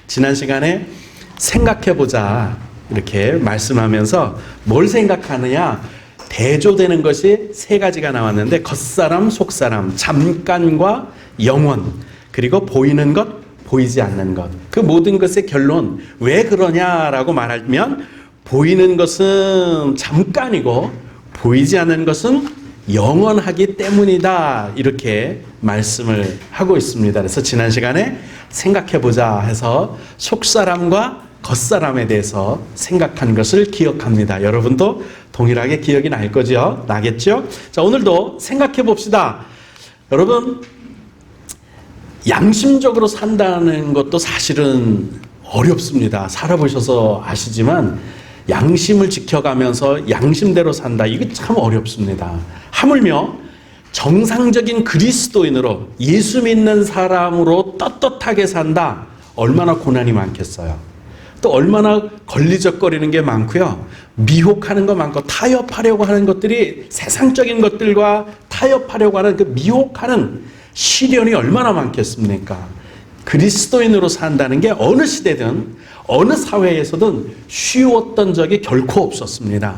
지난 시간에 생각해보자 이렇게 말씀하면서 뭘 생각하느냐, 대조되는 것이 세 가지가 나왔는데 겉사람, 속사람, 잠깐과 영원, 그리고 보이는 것, 보이지 않는 것. 그 모든 것의 결론, 왜 그러냐라고 말하면 보이는 것은 잠깐이고 보이지 않는 것은 영원하기 때문이다, 이렇게 말씀을 하고 있습니다. 그래서 지난 시간에 생각해보자 해서 속사람과 겉사람에 대해서 생각한 것을 기억합니다. 여러분도 동일하게 기억이 날 거죠? 나겠죠? 자, 오늘도 생각해 봅시다. 여러분, 양심적으로 산다는 것도 사실은 어렵습니다. 살아보셔서 아시지만 양심을 지켜가면서 양심대로 산다, 이게 참 어렵습니다. 하물며 정상적인 그리스도인으로 예수 믿는 사람으로 떳떳하게 산다, 얼마나 고난이 많겠어요. 또 얼마나 걸리적거리는 게 많고요, 미혹하는 거 많고, 타협하려고 하는 것들이, 세상적인 것들과 타협하려고 하는 그 미혹하는 시련이 얼마나 많겠습니까? 그리스도인으로 산다는 게 어느 시대든 어느 사회에서든 쉬웠던 적이 결코 없었습니다.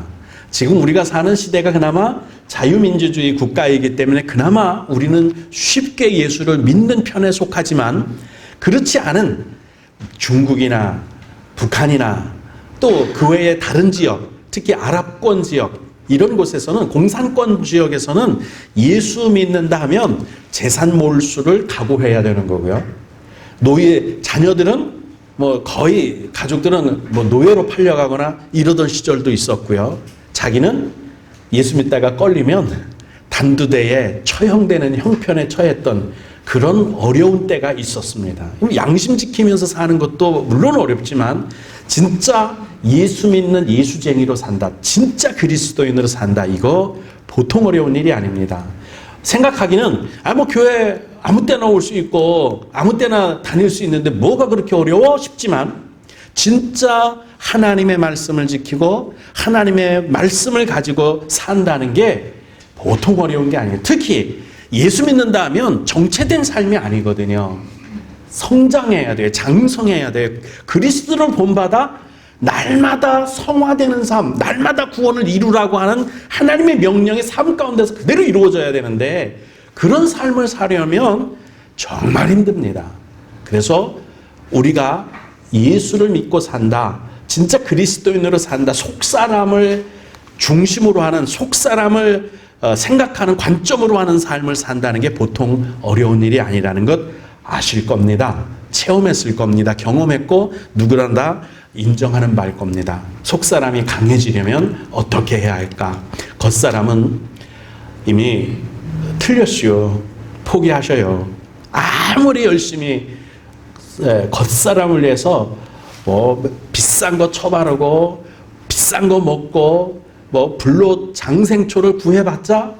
지금 우리가 사는 시대가 그나마 자유민주주의 국가이기 때문에 그나마 우리는 쉽게 예수를 믿는 편에 속하지만, 그렇지 않은 중국이나 북한이나 또 그 외의 다른 지역, 특히 아랍권 지역, 이런 곳에서는, 공산권 지역에서는 예수 믿는다 하면 재산 몰수를 각오해야 되는 거고요. 자녀들은 거의 가족들은 노예로 팔려가거나 이러던 시절도 있었고요. 자기는 예수 믿다가 걸리면 단두대에 처형되는 형편에 처했던 그런 어려운 때가 있었습니다. 양심 지키면서 사는 것도 물론 어렵지만 진짜 예수 믿는 예수쟁이로 산다, 진짜 그리스도인으로 산다, 이거 보통 어려운 일이 아닙니다. 생각하기는 교회 아무 때나 올 수 있고 아무 때나 다닐 수 있는데 뭐가 그렇게 어려워 싶지만, 진짜 하나님의 말씀을 지키고 하나님의 말씀을 가지고 산다는 게 보통 어려운 게 아니에요. 특히 예수 믿는다 하면 정체된 삶이 아니거든요. 성장해야 돼요. 장성해야 돼요. 그리스도를 본받아 날마다 성화되는 삶, 날마다 구원을 이루라고 하는 하나님의 명령의 삶 가운데서 그대로 이루어져야 되는데, 그런 삶을 사려면 정말 힘듭니다. 그래서 우리가 예수를 믿고 산다, 진짜 그리스도인으로 산다, 속사람을 중심으로 하는, 속사람을 생각하는 관점으로 하는 삶을 산다는 게 보통 어려운 일이 아니라는 것 아실 겁니다. 체험했을 겁니다. 경험했고 누구나 다 인정하는 바일 겁니다. 속사람이 강해지려면 어떻게 해야 할까? 겉사람은 이미 틀렸슈. 포기하셔요. 아무리 열심히 겉사람을 위해서 비싼 거 처바르고 비싼 거 먹고 불로 장생초를 구해봤자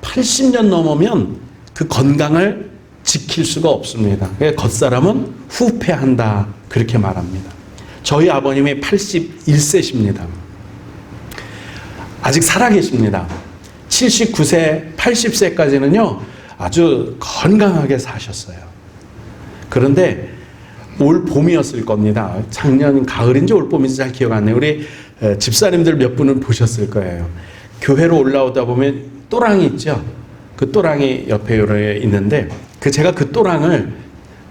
80년 넘으면 그 건강을 지킬 수가 없습니다. 겉사람은 후패한다, 그렇게 말합니다. 저희 아버님이 81세십니다. 아직 살아계십니다. 79세, 80세까지는요 아주 건강하게 사셨어요. 그런데 올 봄이었을 겁니다. 작년 가을인지 올 봄인지 잘 기억 안 나요. 우리 집사님들 몇 분은 보셨을 거예요. 교회로 올라오다 보면 또랑이 있죠. 그 또랑이 옆에 있는데 제가 그 또랑을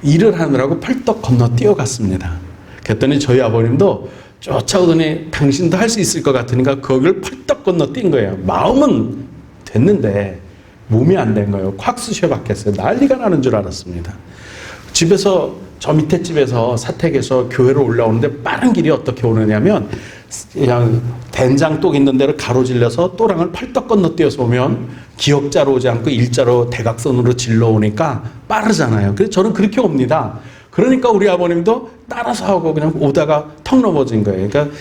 일을 하느라고 펄떡 건너 뛰어갔습니다. 그랬더니 저희 아버님도 쫓아오더니 당신도 할 수 있을 것 같으니까 거기를 펄떡 건너 뛴 거예요. 마음은 됐는데 몸이 안 된 거예요. 콱 쑤셔 박혔어요. 난리가 나는 줄 알았습니다. 집에서, 저 밑에 집에서 사택에서 교회로 올라오는데 빠른 길이 어떻게 오느냐면 그냥 된장 똑 있는 데를 가로질러서 또랑을 펄떡 건너 뛰어서 오면 기역자로 오지 않고 일자로 대각선으로 질러 오니까 빠르잖아요. 그래서 저는 그렇게 옵니다. 그러니까 우리 아버님도 따라서 하고 그냥 오다가 턱 넘어진 거예요. 그러니까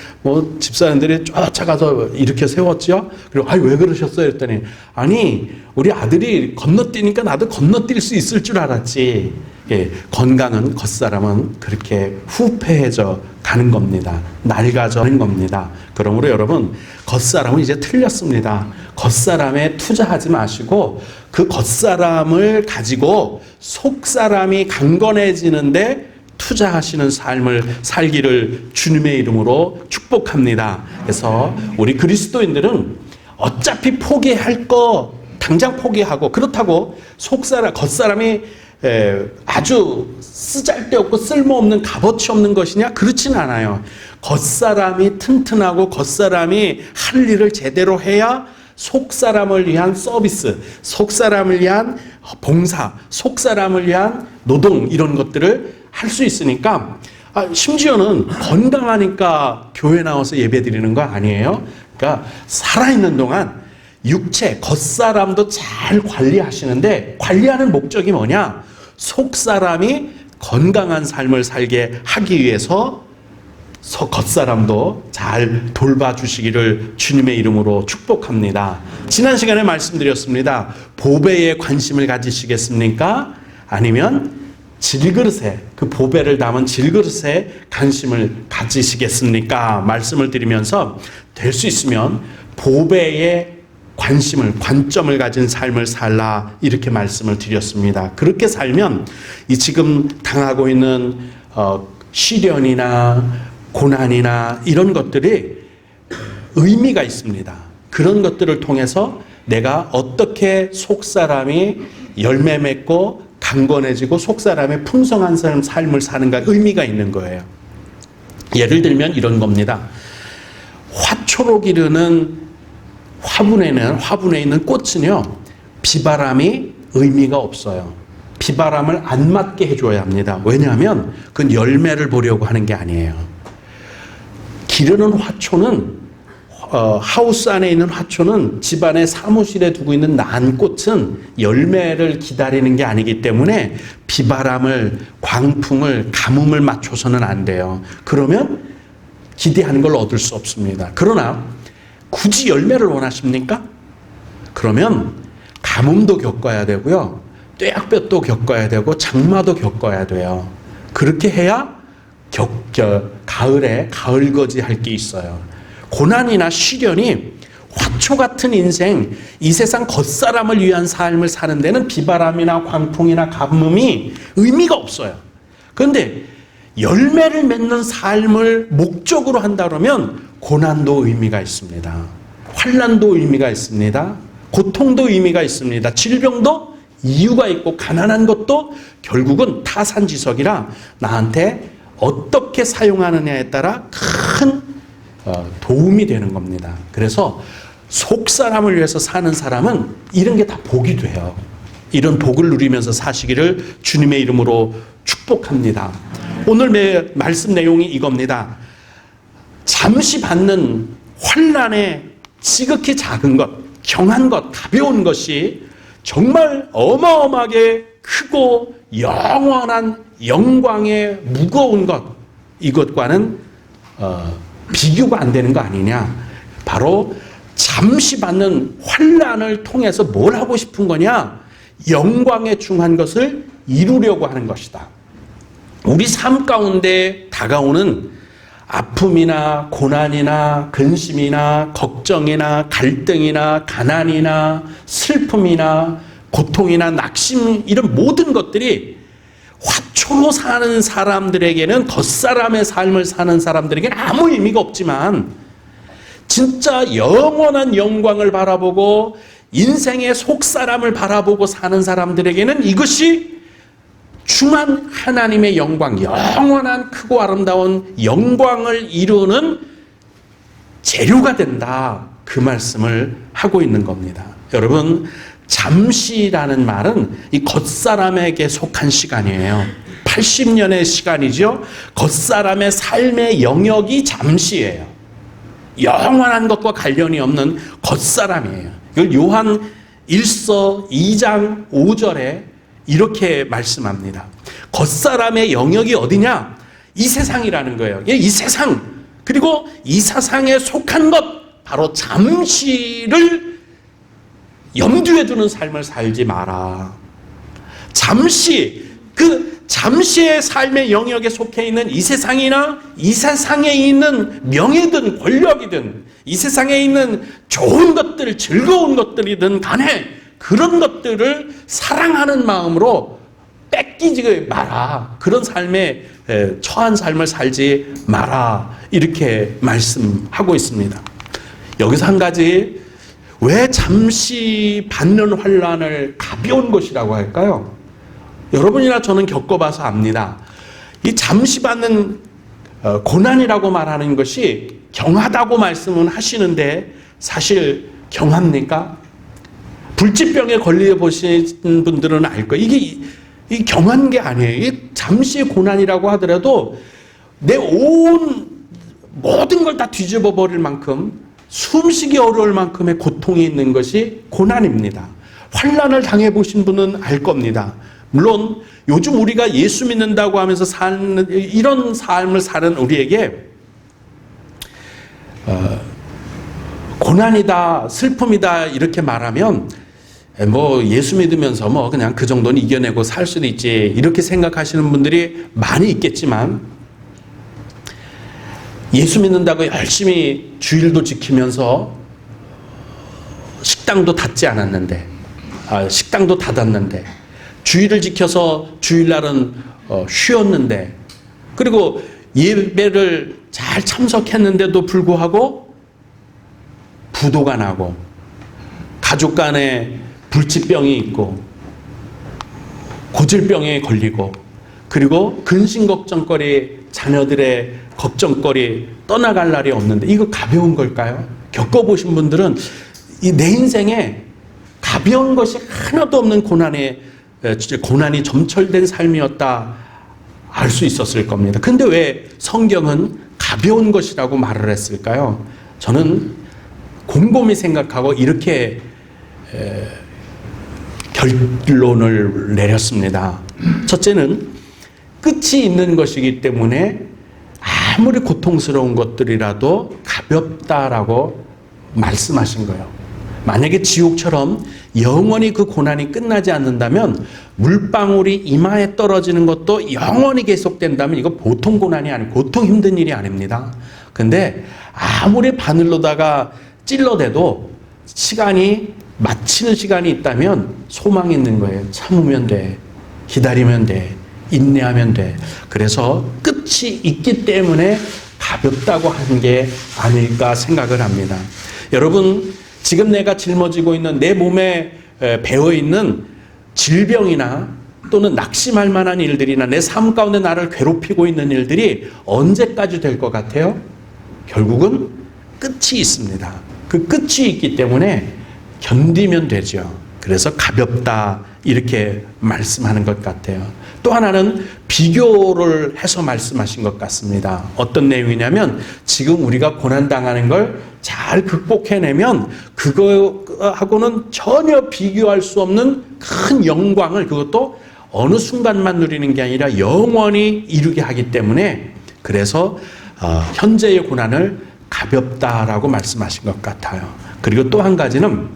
집사람들이 쫓아가서 이렇게 세웠죠. 그리고 왜 그러셨어요? 했더니 우리 아들이 건너뛰니까 나도 건너뛸 수 있을 줄 알았지. 건강은, 겉사람은 그렇게 후패해져 가는 겁니다. 낡아져는 겁니다. 그러므로 여러분, 겉사람은 이제 틀렸습니다. 겉사람에 투자하지 마시고 그 겉사람을 가지고 속사람이 강건해지는데 투자하시는 삶을 살기를 주님의 이름으로 축복합니다. 그래서 우리 그리스도인들은 어차피 포기할 거 당장 포기하고, 그렇다고 겉사람이 아주 쓰잘데없고 쓸모없는 값어치 없는 것이냐? 그렇진 않아요. 겉사람이 튼튼하고 겉사람이 할 일을 제대로 해야 속사람을 위한 서비스, 속사람을 위한 봉사, 속사람을 위한 노동, 이런 것들을 할 수 있으니까, 심지어는 건강하니까 교회 나와서 예배 드리는 거 아니에요. 그러니까 살아있는 동안 육체, 겉사람도 잘 관리하시는데, 관리하는 목적이 뭐냐? 속사람이 건강한 삶을 살게 하기 위해서 겉사람도 잘 돌봐주시기를 주님의 이름으로 축복합니다. 지난 시간에 말씀드렸습니다. 보배에 관심을 가지시겠습니까? 아니면 질그릇에, 그 보배를 담은 질그릇에 관심을 가지시겠습니까? 말씀을 드리면서 될 수 있으면 보배에 관점을 가진 삶을 살라, 이렇게 말씀을 드렸습니다. 그렇게 살면 이 지금 당하고 있는 시련이나 고난이나 이런 것들이 의미가 있습니다. 그런 것들을 통해서 내가 어떻게 속사람이 열매 맺고 강건해지고 속사람의 풍성한 삶을 사는가, 의미가 있는 거예요. 예를 들면 이런 겁니다. 화초로 기르는 화분에 있는 꽃은요, 비바람이 의미가 없어요. 비바람을 안 맞게 해줘야 합니다. 왜냐하면 그건 열매를 보려고 하는 게 아니에요. 기르는 화초는, 하우스 안에 있는 화초는 집안의 사무실에 두고 있는 난꽃은 열매를 기다리는 게 아니기 때문에 비바람을, 광풍을, 가뭄을 맞춰서는 안 돼요. 그러면 기대하는 걸 얻을 수 없습니다. 그러나 굳이 열매를 원하십니까? 그러면 가뭄도 겪어야 되고요, 뙤약볕도 겪어야 되고 장마도 겪어야 돼요. 그렇게 해야 가을에 가을거지 할 게 있어요. 고난이나 시련이 화초 같은 인생, 이 세상 겉사람을 위한 삶을 사는 데는 비바람이나 광풍이나 가뭄이 의미가 없어요. 그런데 열매를 맺는 삶을 목적으로 한다 그러면 고난도 의미가 있습니다. 환난도 의미가 있습니다. 고통도 의미가 있습니다. 질병도 이유가 있고, 가난한 것도 결국은 타산지석이라 나한테 어떻게 사용하느냐에 따라 큰 도움이 되는 겁니다. 그래서 속사람을 위해서 사는 사람은 이런 게 다 복이 돼요. 이런 복을 누리면서 사시기를 주님의 이름으로 축복합니다. 오늘 말씀 내용이 이겁니다. 잠시 받는 환난의 지극히 작은 것, 경한 것, 가벼운 것이 정말 어마어마하게 크고 영원한 영광의 무거운 것, 이것과는 비교가 안 되는 거 아니냐. 바로 잠시 받는 환난을 통해서 뭘 하고 싶은 거냐? 영광에 중한 것을 이루려고 하는 것이다. 우리 삶 가운데 다가오는 아픔이나 고난이나 근심이나 걱정이나 갈등이나 가난이나 슬픔이나 고통이나 낙심, 이런 모든 것들이 화초로 사는 사람들에게는, 겉사람의 삶을 사는 사람들에게는 아무 의미가 없지만, 진짜 영원한 영광을 바라보고 인생의 속사람을 바라보고 사는 사람들에게는 이것이 중한 하나님의 영광, 영원한 크고 아름다운 영광을 이루는 재료가 된다, 그 말씀을 하고 있는 겁니다. 여러분, 잠시라는 말은 이 겉사람에게 속한 시간이에요. 80년의 시간이죠. 겉사람의 삶의 영역이 잠시예요. 영원한 것과 관련이 없는 겉사람이에요. 이걸 요한 1서 2장 5절에 이렇게 말씀합니다. 겉사람의 영역이 어디냐? 이 세상이라는 거예요. 이 세상, 그리고 이 세상에 속한 것, 바로 잠시를 염두에 두는 삶을 살지 마라. 잠시의 삶의 영역에 속해 있는 이 세상이나 이 세상에 있는 명예든 권력이든 이 세상에 있는 좋은 것들, 즐거운 것들이든 간에 그런 것들을 사랑하는 마음으로 뺏기지 마라. 그런 삶에 처한 삶을 살지 마라. 이렇게 말씀하고 있습니다. 여기서 한 가지, 왜 잠시 받는 환난을 가벼운 것이라고 할까요? 여러분이나 저는 겪어봐서 압니다. 이 잠시 받는 고난이라고 말하는 것이 경하다고 말씀은 하시는데 사실 경합니까? 불치병에 걸려 보신 분들은 알 거예요. 이게 경한 게 아니에요. 이게 잠시 고난이라고 하더라도 내 온 모든 걸 다 뒤집어 버릴 만큼, 숨쉬기 어려울 만큼의 고통이 있는 것이 고난입니다. 환난을 당해 보신 분은 알 겁니다. 물론 요즘 우리가 예수 믿는다고 하면서 사는 이런 삶을 사는 우리에게 고난이다, 슬픔이다 이렇게 말하면 뭐 예수 믿으면서 뭐 그냥 그 정도는 이겨내고 살 수도 있지 이렇게 생각하시는 분들이 많이 있겠지만, 예수 믿는다고 열심히 주일도 지키면서 식당도 닫지 않았는데, 식당도 닫았는데, 주일을 지켜서 주일날은 쉬었는데, 그리고 예배를 잘 참석했는데도 불구하고 부도가 나고 가족 간에 불치병이 있고 고질병에 걸리고, 그리고 근심 걱정거리, 자녀들의 걱정거리, 떠나갈 날이 없는데 이거 가벼운 걸까요? 겪어보신 분들은 내 인생에 가벼운 것이 하나도 없는 고난이 점철된 삶이었다 알 수 있었을 겁니다. 근데 왜 성경은 가벼운 것이라고 말을 했을까요? 저는 곰곰이 생각하고 이렇게 결론을 내렸습니다. 첫째는 끝이 있는 것이기 때문에 아무리 고통스러운 것들이라도 가볍다라고 말씀하신 거예요. 만약에 지옥처럼 영원히 그 고난이 끝나지 않는다면, 물방울이 이마에 떨어지는 것도 영원히 계속된다면 이거 보통 고난이 아니고 보통 힘든 일이 아닙니다. 근데 아무리 바늘로다가 찔러대도 시간이 마치는 시간이 있다면 소망이 있는 거예요. 참으면 돼. 기다리면 돼. 인내하면 돼. 그래서 끝이 있기 때문에 가볍다고 하는 게 아닐까 생각을 합니다. 여러분, 지금 내가 짊어지고 있는 내 몸에 배어있는 질병이나 또는 낙심할 만한 일들이나 내 삶 가운데 나를 괴롭히고 있는 일들이 언제까지 될 것 같아요? 결국은 끝이 있습니다. 그 끝이 있기 때문에 견디면 되죠. 그래서 가볍다 이렇게 말씀하는 것 같아요. 또 하나는 비교를 해서 말씀하신 것 같습니다. 어떤 내용이냐면, 지금 우리가 고난당하는 걸 잘 극복해내면 그거하고는 전혀 비교할 수 없는 큰 영광을, 그것도 어느 순간만 누리는 게 아니라 영원히 이루게 하기 때문에, 그래서 현재의 고난을 가볍다라고 말씀하신 것 같아요. 그리고 또 한 가지는,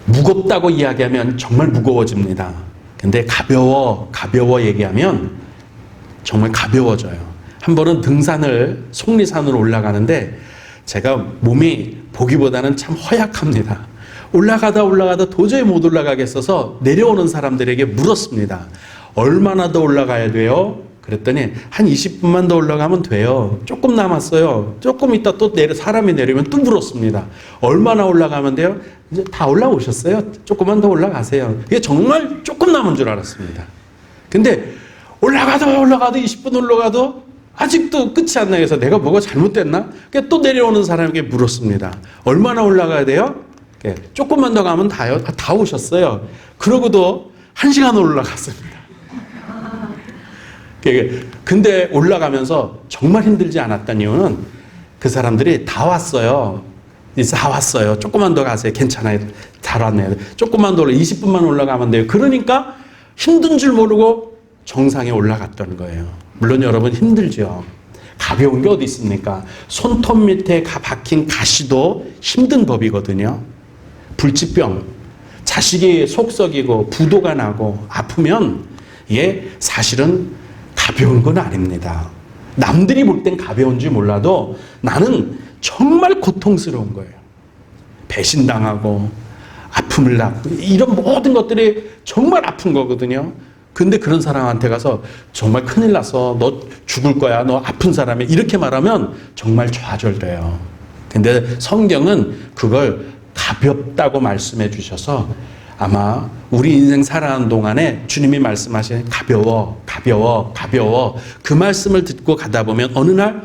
무겁다고 이야기하면 정말 무거워집니다. 근데 가벼워 얘기하면 정말 가벼워져요. 한 번은 등산을, 속리산으로 올라가는데 제가 몸이 보기보다는 참 허약합니다. 올라가다 도저히 못 올라가겠어서 내려오는 사람들에게 물었습니다. 얼마나 더 올라가야 돼요? 그랬더니 한 20분만 더 올라가면 돼요. 조금 남았어요. 조금 있다 또 사람이 내리면 또 물었습니다. 얼마나 올라가면 돼요? 이제 다 올라오셨어요. 조금만 더 올라가세요. 이게 정말 조금 남은 줄 알았습니다. 근데 올라가도 20분 올라가도 아직도 끝이 안 나서 내가 뭐가 잘못됐나? 또 내려오는 사람에게 물었습니다. 얼마나 올라가야 돼요? 조금만 더 가면 다요. 다 오셨어요. 그러고도 1시간 올라갔습니다. 근데 올라가면서 정말 힘들지 않았던 이유는 그 사람들이 다 왔어요. 조금만 더 가세요. 괜찮아요. 잘 왔네요. 조금만 더 20분만 올라가면 돼요. 그러니까 힘든 줄 모르고 정상에 올라갔던 거예요. 물론 여러분 힘들죠. 가벼운 게 어디 있습니까? 손톱 밑에 박힌 가시도 힘든 법이거든요. 불치병, 자식이 속 썩이고 부도가 나고 아프면 이게 사실은 가벼운 건 아닙니다. 남들이 볼 땐 가벼운지 몰라도 나는 정말 고통스러운 거예요. 배신당하고 아픔을 낳고 이런 모든 것들이 정말 아픈 거거든요. 근데 그런 사람한테 가서 정말 큰일 났어. 너 죽을 거야. 너 아픈 사람이야. 이렇게 말하면 정말 좌절돼요. 근데 성경은 그걸 가볍다고 말씀해 주셔서 아마 우리 인생 살아가는 동안에 주님이 말씀하신 가벼워 그 말씀을 듣고 가다 보면 어느 날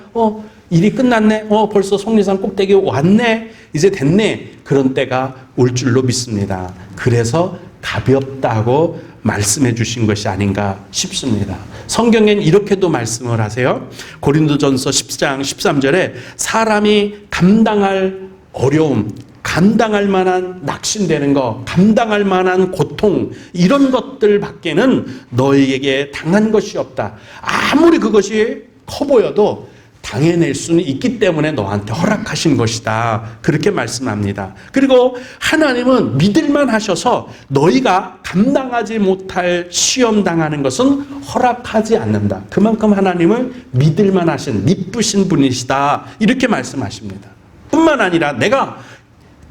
일이 끝났네. 벌써 속리산 꼭대기 왔네. 이제 됐네. 그런 때가 올 줄로 믿습니다. 그래서 가볍다고 말씀해 주신 것이 아닌가 싶습니다. 성경엔 이렇게도 말씀을 하세요. 고린도전서 10장 13절에 사람이 감당할 어려움, 감당할 만한 낙심되는 것, 감당할 만한 고통, 이런 것들 밖에는 너희에게 당한 것이 없다. 아무리 그것이 커 보여도 당해낼 수는 있기 때문에 너한테 허락하신 것이다. 그렇게 말씀합니다. 그리고 하나님은 믿을만 하셔서 너희가 감당하지 못할 시험 당하는 것은 허락하지 않는다. 그만큼 하나님을 믿을만 하신 믿으신 분이시다. 이렇게 말씀하십니다. 뿐만 아니라 내가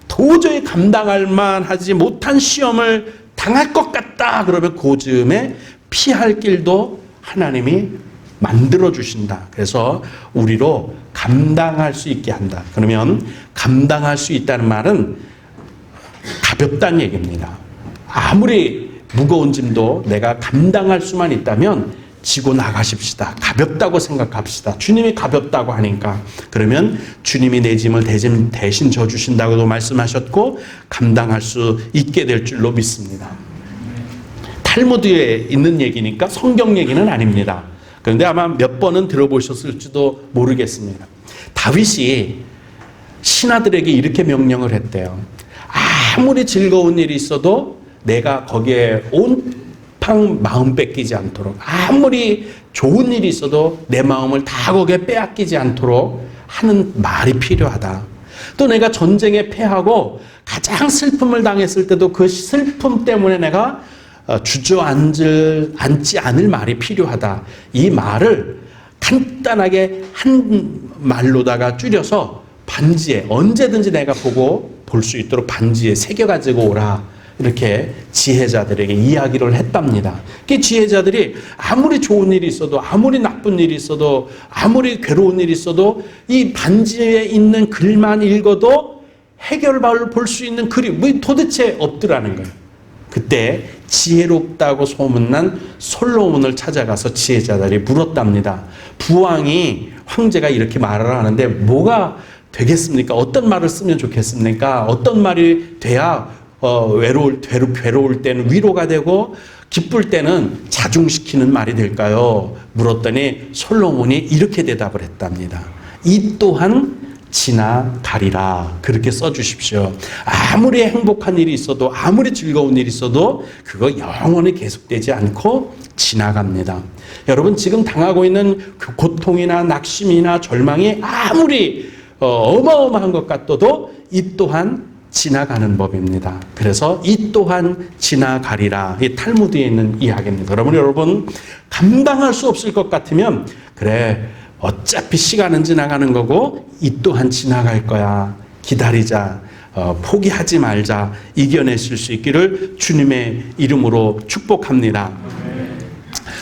도저히 감당할 만하지 못한 시험을 당할 것 같다. 그러면 그 즈음에 피할 길도 하나님이 만들어 주신다. 그래서 우리로 감당할 수 있게 한다. 그러면 감당할 수 있다는 말은 가볍다는 얘기입니다. 아무리 무거운 짐도 내가 감당할 수만 있다면 지고 나가십시다. 가볍다고 생각합시다. 주님이 가볍다고 하니까. 그러면 주님이 내 짐을 대신 져주신다고도 말씀하셨고 감당할 수 있게 될 줄로 믿습니다. 탈무드에 있는 얘기니까 성경 얘기는 아닙니다. 그런데 아마 몇 번은 들어보셨을지도 모르겠습니다. 다윗이 신하들에게 이렇게 명령을 했대요. 아무리 즐거운 일이 있어도 내가 거기에 온팡 마음 뺏기지 않도록, 아무리 좋은 일이 있어도 내 마음을 다 거기에 빼앗기지 않도록 하는 말이 필요하다. 또 내가 전쟁에 패하고 가장 슬픔을 당했을 때도 그 슬픔 때문에 내가 주저앉지 않을 말이 필요하다. 이 말을 간단하게 한 말로다가 줄여서 반지에 언제든지 내가 보고 볼 수 있도록 반지에 새겨가지고 오라. 이렇게 지혜자들에게 이야기를 했답니다. 그 지혜자들이 아무리 좋은 일이 있어도 아무리 나쁜 일이 있어도 아무리 괴로운 일이 있어도 이 반지에 있는 글만 읽어도 해결을 볼 수 있는 글이 도대체 없더라는 거예요. 그때 지혜롭다고 소문난 솔로몬을 찾아가서 지혜자들이 물었답니다. 부왕이 황제가 이렇게 말을 하는데 뭐가 되겠습니까? 어떤 말을 쓰면 좋겠습니까? 어떤 말이 돼야 괴로울 때는 위로가 되고 기쁠 때는 자중시키는 말이 될까요? 물었더니 솔로몬이 이렇게 대답을 했답니다. 이 또한 지나가리라. 그렇게 써주십시오. 아무리 행복한 일이 있어도 아무리 즐거운 일이 있어도 그거 영원히 계속되지 않고 지나갑니다. 여러분 지금 당하고 있는 그 고통이나 낙심이나 절망이 아무리 어마어마한 것 같아도 이 또한 지나가는 법입니다. 그래서 이 또한 지나가리라. 이 탈무드에 있는 이야기입니다. 여러분 감당할 수 없을 것 같으면 그래 어차피 시간은 지나가는 거고 이 또한 지나갈 거야. 기다리자. 포기하지 말자. 이겨내실 수 있기를 주님의 이름으로 축복합니다.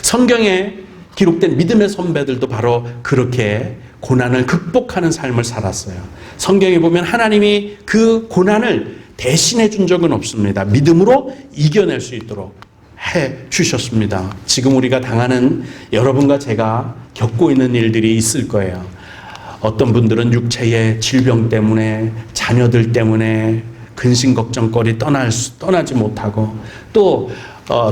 성경에 기록된 믿음의 선배들도 바로 그렇게 고난을 극복하는 삶을 살았어요. 성경에 보면 하나님이 그 고난을 대신해 준 적은 없습니다. 믿음으로 이겨낼 수 있도록 해 주셨습니다. 지금 우리가 당하는 여러분과 제가 겪고 있는 일들이 있을 거예요. 어떤 분들은 육체의 질병 때문에 자녀들 때문에 근심걱정거리 떠나지 못하고 또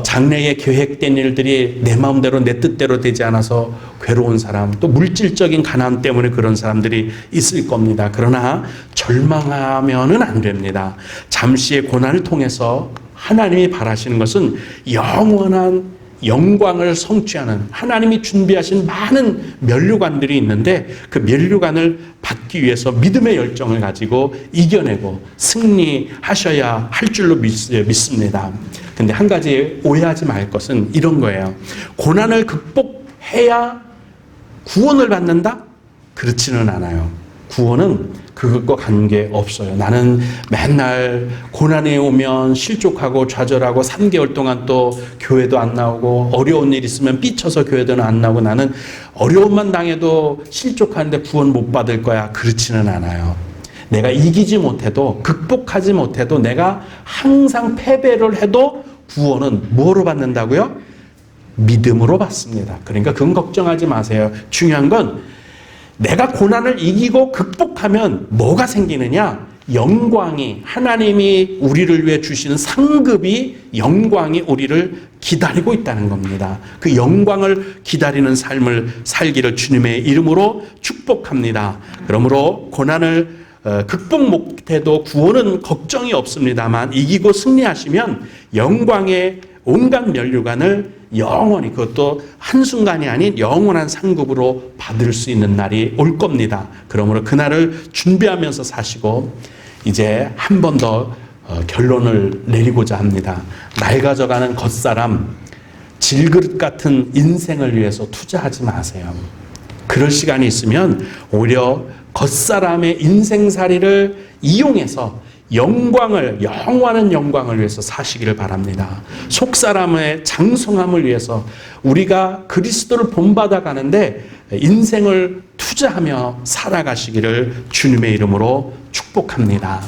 장래에 계획된 일들이 내 마음대로 내 뜻대로 되지 않아서 괴로운 사람, 또 물질적인 가난 때문에 그런 사람들이 있을 겁니다. 그러나 절망하면은 안 됩니다. 잠시의 고난을 통해서 하나님이 바라시는 것은 영원한 영광을 성취하는 하나님이 준비하신 많은 면류관들이 있는데 그 면류관을 받기 위해서 믿음의 열정을 가지고 이겨내고 승리하셔야 할 줄로 믿습니다. 근데 한 가지 오해하지 말 것은 이런 거예요. 고난을 극복해야 구원을 받는다? 그렇지는 않아요. 구원은 그것과 관계없어요. 나는 맨날 고난에 오면 실족하고 좌절하고 3개월 동안 또 교회도 안 나오고 어려운 일 있으면 삐쳐서 교회도 안 나오고 나는 어려움만 당해도 실족하는데 구원 못 받을 거야. 그렇지는 않아요. 내가 이기지 못해도 극복하지 못해도 내가 항상 패배를 해도 구원은 뭐로 받는다고요? 믿음으로 받습니다. 그러니까 그건 걱정하지 마세요. 중요한 건 내가 고난을 이기고 극복하면 뭐가 생기느냐? 영광이, 하나님이 우리를 위해 주시는 상급이, 영광이 우리를 기다리고 있다는 겁니다. 그 영광을 기다리는 삶을 살기를 주님의 이름으로 축복합니다. 그러므로 고난을 극복 못해도 구원은 걱정이 없습니다만 이기고 승리하시면 영광의 온갖 면류관을 영원히, 그것도 한순간이 아닌 영원한 상급으로 받을 수 있는 날이 올 겁니다. 그러므로 그날을 준비하면서 사시고 이제 한 번 더 결론을 내리고자 합니다. 낡아져가는 겉사람, 질그릇 같은 인생을 위해서 투자하지 마세요. 그럴 시간이 있으면 오히려 겉사람의 인생살이를 이용해서 영광을, 영원한 영광을 위해서 사시기를 바랍니다. 속사람의 장성함을 위해서 우리가 그리스도를 본받아 가는데 인생을 투자하며 살아가시기를 주님의 이름으로 축복합니다.